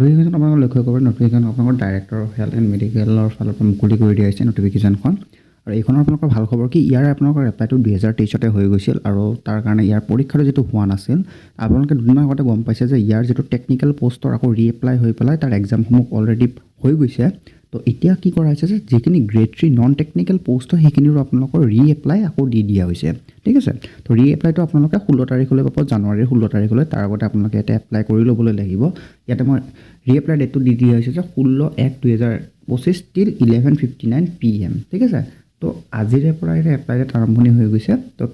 notification আপোনালোকে লক্ষ্য কৰিব নটিফিকেশ্যন আপোনালোকৰ ডাইৰেক্টৰ অফ হেল্থ এণ্ড মেডিকেলৰ ফালৰ পৰা মুকলি কৰি দিয়া হৈছে নটিফিকেশ্যনখন আৰু এইখনৰ আপোনালোকৰ ভাল খবৰ কি ইয়াৰ আপোনালোকৰ এপ্লাইটো 2023তে হৈ গৈছিল আৰু তাৰ কাৰণে ইয়াৰ পৰীক্ষাটো যেটো হোৱা নাছিল আপোনালোকে দুদিনমান আগতে গম পাইছে যে ইয়াৰ যেটো টেকনিক্যাল পোষ্টৰ আকৌ ৰিএপ্লাই হৈ পেলাই তাৰ এক্সামসমূহ অলৰেডি হৈ গৈছে তো এতিয়া কি কৰা হৈছে যে যিখিনি গ্ৰেড 3 নন টেকনিক্যাল পোষ্ট সেইখিনিৰো আপোনালোকৰ ৰিএপ্লাই আকৌ দি দিয়া হৈছে ঠিক আছে তো ৰিএপ্লাইটো আপোনালোকে 16 তাৰিখলৈ পাব জানুৱাৰীৰ 16 তাৰিখলৈ তাৰ আগতে আপোনালোকে এটা এপ্লাই কৰি ল'বলৈ লাগিব ইয়াতে মই ৰিএপ্লাই ডেটটো দি দিয়া হৈছে যে 16/1/2025 till 11:59 PM ঠিক আছে তো আজিৰে পৰা এটা এপ্লাই আৰম্ভণি হৈ গৈছে তো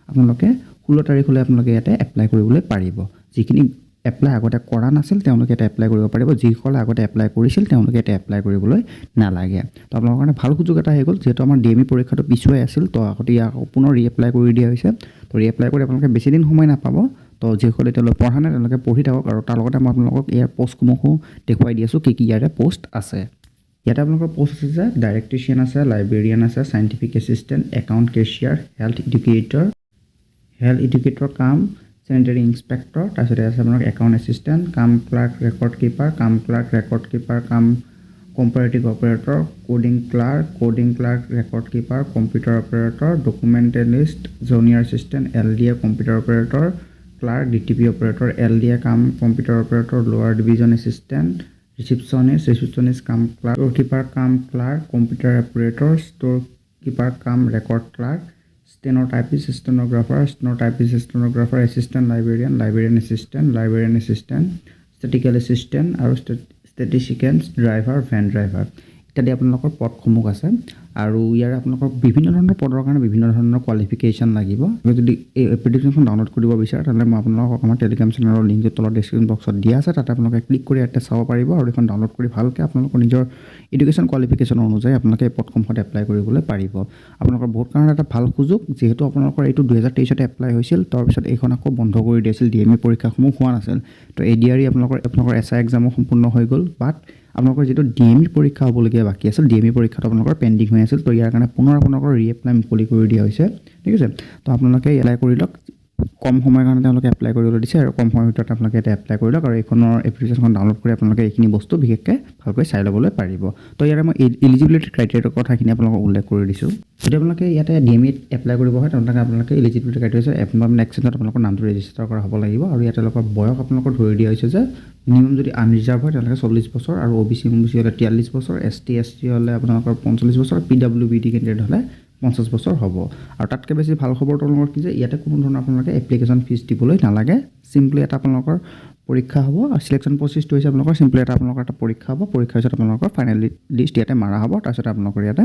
আপোনালোকে 16 তাৰিখলৈ আপোনালোকে ইয়াতে এপ্লাই কৰিবলৈ পাৰিব যিখিনি এপ্লাই আগতে কৰা নাছিল তেওঁলোকে এটা এপ্লাই কৰিব পাৰিব যিসকলে আগতে এপ্লাই কৰিছিল তেওঁলোকে এটা এপ্লাই কৰিবলৈ নালাগে তো আপোনালোকৰ কাৰণে ভাল সুযোগ এটা হৈ গ'ল যেহেতু আমাৰ ডিএমই পৰীক্ষাটো পিছুৱাই আছিল তো আগতে ইয়াক পুনৰ ৰিএপ্লাই কৰি দিয়া হৈছে তো ৰিএপ্লাই কৰি আপোনালোকে বেছি দিন সময় নাপাব তো যিসকলে তেওঁলোকে পঢ়া নাই তেওঁলোকে পঢ়ি থাকক আৰু তাৰ লগতে মই আপোনালোকক ইয়াৰ পোষ্টসমূহো দেখুৱাই দি আছোঁ কি কি ইয়াৰে পোষ্ট আছে ইয়াতে আপোনালোকৰ পোষ্ট আছে যে ডাইৰেক্ট্ৰিচিয়ান আছে লাইব্ৰেৰিয়ান আছে scientific assistant account cashier health educator কাম sanitary inspector তাৰপিছতে আছে আপোনাৰ একাউণ্ট এছিষ্টেণ্ট কাম ক্লাৰ্ক ৰেকৰ্ড কিপাৰ কাম comparative operator coding clerk record keeper computer operator documentalist junior assistant LDA computer operator clerk DTP operator LDA কাম computer operator lower division assistant receptionist কাম clerk computer operator store keeper কাম record clerk stenottypist stenographer assistant librarian assistant statistical assistant আৰু statistician driver van driver ইত্যাদি আপোনালোকৰ পদসমূহ আছে আৰু ইয়াৰ আপোনালোকৰ বিভিন্ন ধৰণৰ পদৰ কাৰণে বিভিন্ন ধৰণৰ কোৱালিফিকেশ্যন লাগিব যদি এই এপ্লিকেশ্যনখন ডাউনলোড কৰিব বিচাৰে তেন্তে মই আপোনালোকক আমাৰ টেলিগ্ৰাম চেনেলৰ লিংকটো তলত ডেছক্ৰিপশ্যন বক্সত দিয়া আছে তাতে আপোনালোকে ক্লিক কৰি ইয়াতে চাব পাৰিব আৰু এখন ডাউনলোড কৰি ভালকৈ আপোনালোকৰ নিজৰ এডুকেশ্যন কোৱালিফিকেশ্যন অনুযায়ী আপোনালোকে এই পদসমূহত এপ্লাই কৰিবলৈ পাৰিব আপোনালোকৰ বহুত কাৰণে এটা ভাল সুযোগ যিহেতু আপোনালোকৰ এইটো 2023তে এপ্লাই হৈছিল তাৰপিছত এইখন আকৌ বন্ধ কৰি দিছিল ডিএমই পৰীক্ষাসমূহ হোৱা নাছিল তো এডিআৰই আপোনালোকৰ এছআই এক্সামো সম্পূৰ্ণ হৈ গ'ল বাট আপোনালোকৰ যেটো ডিএমই পৰীক্ষা হ'বলগীয়া বাকী আছিল ডিএমই পৰীক্ষাটো আপোনালোকৰ পেণ্ডিং হৈ আছিল তো ইয়াৰ কাৰণে পুনৰ আপোনালোকৰ ৰিএপ্লাই মুকলি কৰি দিয়া হৈছে ঠিক আছে তো আপোনালোকে এপ্লাই কৰি লওক কম সময়ৰ কাৰণে তেওঁলোকে এপ্লাই কৰিবলৈ দিছে আৰু কম সময়ৰ ভিতৰত আপোনালোকে এটা এপ্লাই কৰি লওক আৰু এইখনৰ এপ্লিকেশ্যনখন ডাউনলোড কৰি আপোনালোকে এইখিনি বস্তু বিশেষকৈ ভালকৈ চাই ল'বলৈ পাৰিব তো ইয়াৰে মই এলিজিবিলিটি ক্ৰাইটেৰিয়াৰ কথাখিনি আপোনালোকক উল্লেখ কৰি দিছোঁ যদি আপোনালোকে ইয়াতে ডিএমইত এপ্লাই কৰিব হয় তেন্তে আপোনালোকে এলিজিবিলিটি ক্ৰাইটেৰিয়া এমপ্লয়মেণ্ট এক্সচেঞ্জত আপোনালোকৰ নামটো ৰেজিষ্টাৰ কৰা হ'ব লাগিব আৰু ইয়াতে তেওঁলোকৰ বয়স আপোনালোকৰ ধৰি দিয়া হৈছে যে মিনিমাম যদি আনৰিজাৰ্ভ হয় তেওঁলোকে 40 বছৰ আৰু অবিচি হ'লে 43 বছৰ এছটি হ'লে আপোনালোকৰ 45 বছৰ পিডব্লিউবিডি কেণ্ডিডেট হ'লে 50 বছৰ হ'ব আৰু তাতকৈ বেছি ভাল খবৰটো আপোনালোকৰ কি যে ইয়াতে কোনো ধৰণৰ আপোনালোকে এপ্লিকেশ্যন ফিজ দিবলৈ নালাগে চিম্পলি এটা আপোনালোকৰ পৰীক্ষা হ'ব আৰু সিলেকশ্যন প্ৰচেছটো হৈছে আপোনালোকৰ চিম্পলি এটা আপোনালোকৰ এটা পৰীক্ষা হ'ব পৰীক্ষাৰ পিছত আপোনালোকৰ ফাইনেল লিষ্ট ইয়াতে মাৰা হ'ব তাৰপিছত আপোনালোকৰ ইয়াতে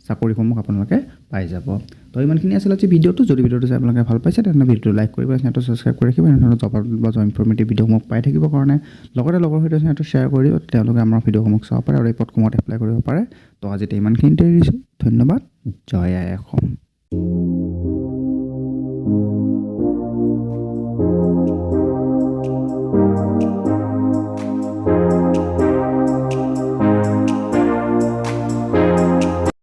চাকৰিসমূহ আপোনালোকে পাই যাব তো ইমানখিনি আছিল আজি ভিডিঅ'টো যদি ভিডিঅ'টো চাই আপোনালোকে ভাল পাইছে তেন্তে ভিডিঅ'টো লাইক কৰিব চেনেলটো ছাবস্ক্ৰাইব কৰি ৰাখিব এনেধৰণৰ জব বা ইনফৰ্মেটিভ ভিডিঅ'সমূহ পাই থাকিবৰ কাৰণে লগতে লগৰ সৈতে চেনেলটো শ্বেয়াৰ কৰি দিব তেওঁলোকে আমাৰ ভিডিঅ'সমূহ চাব পাৰে আৰু এই পদসমূহত এপ্লাই কৰিব পাৰে তো আজি ইমানখিনিতে এৰিছোঁ ধন্যবাদ জয় আই অসম